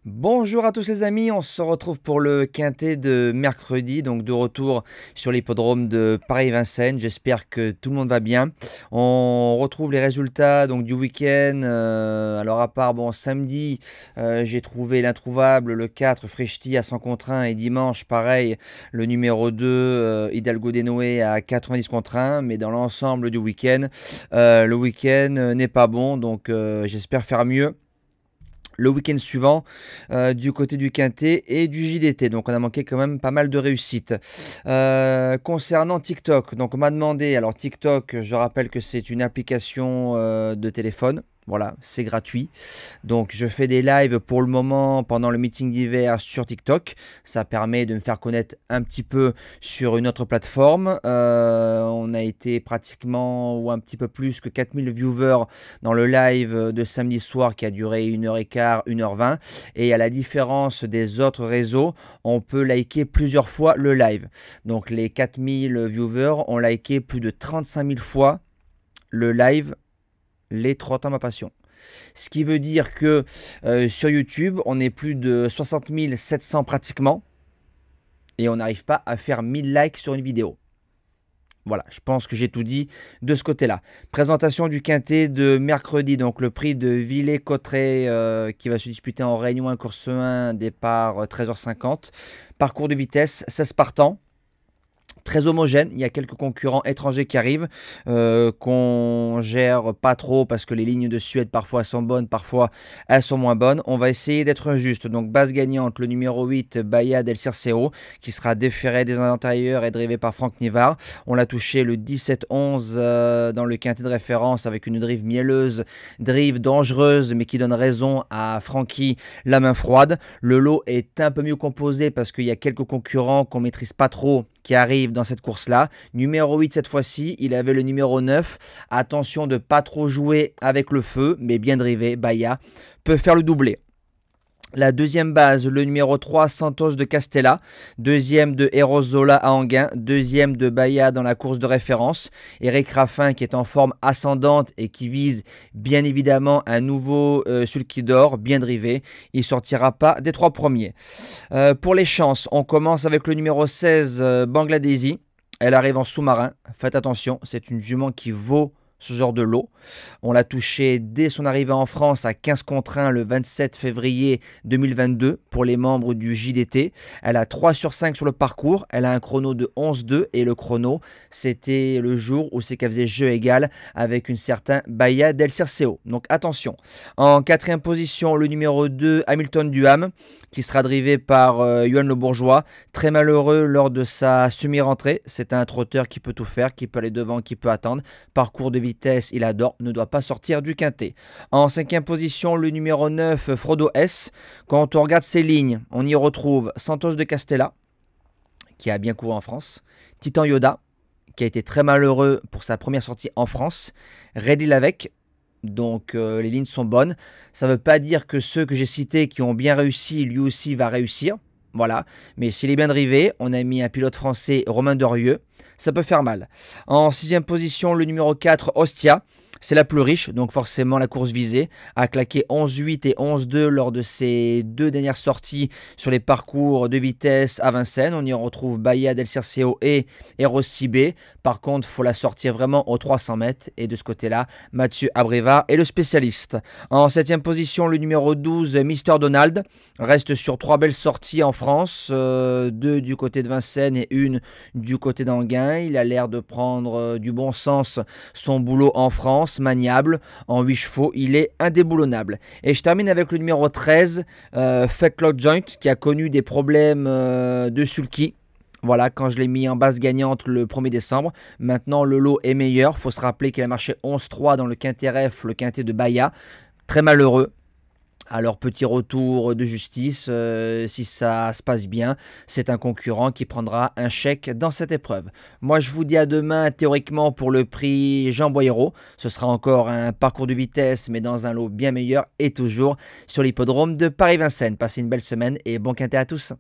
Bonjour à tous les amis, on se retrouve pour le quintet de mercredi, donc de retour sur l'hippodrome de Paris-Vincennes. J'espère que tout le monde va bien. On retrouve les résultats donc du week-end. Alors à part samedi, j'ai trouvé l'introuvable, le 4 Frechti à 100 contre 1 et dimanche pareil, le numéro 2 Hidalgo des Noé à 90 contre 1. Mais dans l'ensemble du week-end, le week-end n'est pas bon, donc j'espère faire mieux le week-end suivant du côté du Quintet et du JDT. Donc on a manqué quand même pas mal de réussite. Concernant TikTok, donc on m'a demandé, alors TikTok, je rappelle que c'est une application de téléphone. Voilà, c'est gratuit. Donc je fais des lives pour le moment pendant le meeting d'hiver sur TikTok. Ça permet de me faire connaître un petit peu sur une autre plateforme. On a été pratiquement ou un petit peu plus que 4000 viewers dans le live de samedi soir qui a duré 1h15, 1h20. Et à la différence des autres réseaux, on peut liker plusieurs fois le live. Donc les 4000 viewers ont liké plus de 35 000 fois le live les 30 ans ma passion. Ce qui veut dire que sur YouTube, on est plus de 60 700 pratiquement. Et on n'arrive pas à faire 1000 likes sur une vidéo. Voilà, je pense que j'ai tout dit de ce côté-là. Présentation du quintet de mercredi, donc le prix de Villers-Cotterêts qui va se disputer en Réunion 1, course 1, départ 13h50. Parcours de vitesse, 16 partants. Très homogène, il y a quelques concurrents étrangers qui arrivent, qu'on gère pas trop parce que les lignes de Suède parfois sont bonnes, parfois elles sont moins bonnes. On va essayer d'être juste. Donc base gagnante, le numéro 8, Bahia del Circeo, qui sera déféré des intérieurs et drivé par Franck Nivard. On l'a touché le 17-11 dans le quintet de référence avec une drive mielleuse, drive dangereuse, mais qui donne raison à Francky la main froide. Le lot est un peu mieux composé parce qu'il y a quelques concurrents qu'on maîtrise pas trop qui arrive dans cette course-là. Numéro 8 cette fois-ci, il avait le numéro 9. Attention de ne pas trop jouer avec le feu, mais bien drivé, Bahia peut faire le doublé. La deuxième base, le numéro 3, Santos de Castella. Deuxième de Eros Zola à Anguin. Deuxième de Bahia dans la course de référence. Eric Raffin qui est en forme ascendante et qui vise bien évidemment un nouveau sulky d'or, bien drivé. Il ne sortira pas des 3 premiers. Pour les chances, on commence avec le numéro 16, Bangladeshi. Elle arrive en sous-marin. Faites attention, c'est une jument qui vaut ce genre de lot. On l'a touché dès son arrivée en France à 15 contre 1 le 27 février 2022 pour les membres du JDT. Elle a 3 sur 5 sur le parcours. Elle a un chrono de 11-2 et le chrono, c'était le jour où c'est qu'elle faisait jeu égal avec une certaine Bahia del Circeo. Donc attention. En quatrième position, le numéro 2, Hamilton Duham, qui sera drivé par Yohan Le Bourgeois. Très malheureux lors de sa semi-rentrée. C'est un trotteur qui peut tout faire, qui peut aller devant, qui peut attendre. Parcours de vitesse, il adore, ne doit pas sortir du quintet. En cinquième position, le numéro 9, Frodo S. Quand on regarde ses lignes, on y retrouve Santos de Castella, qui a bien couru en France. Titan Yoda, qui a été très malheureux pour sa première sortie en France. Ready Lavec. Donc les lignes sont bonnes. Ça ne veut pas dire que ceux que j'ai cités qui ont bien réussi, lui aussi va réussir. Voilà, mais s'il est bien drivé, on a mis un pilote français, Romain Dorieux, ça peut faire mal. En sixième position, le numéro 4, Ostia. C'est la plus riche, donc forcément la course visée. A claqué 11-8 et 11-2 lors de ses 2 dernières sorties sur les parcours de vitesse à Vincennes. On y retrouve Bahia del Circeo et Eros Cibé. Par contre, il faut la sortir vraiment aux 300 mètres. Et de ce côté-là, Mathieu Abrivard est le spécialiste. En 7e position, le numéro 12, Mister Donald. Reste sur 3 belles sorties en France. 2 du côté de Vincennes et 1 du côté d'Anguin. Il a l'air de prendre du bon sens son boulot en France. Maniable, en 8 chevaux, il est indéboulonnable. Et je termine avec le numéro 13, Fetlock Joint, qui a connu des problèmes de sulky. Voilà, quand je l'ai mis en base gagnante le 1er décembre. Maintenant, le lot est meilleur. Il faut se rappeler qu'il a marché 11-3 dans le quintet RF, le quintet de Bahia. Très malheureux. Alors petit retour de justice, si ça se passe bien, c'est un concurrent qui prendra un chèque dans cette épreuve. Moi je vous dis à demain théoriquement pour le prix Jean Boyero. Ce sera encore un parcours de vitesse mais dans un lot bien meilleur et toujours sur l'hippodrome de Paris-Vincennes. Passez une belle semaine et bon quintet à tous.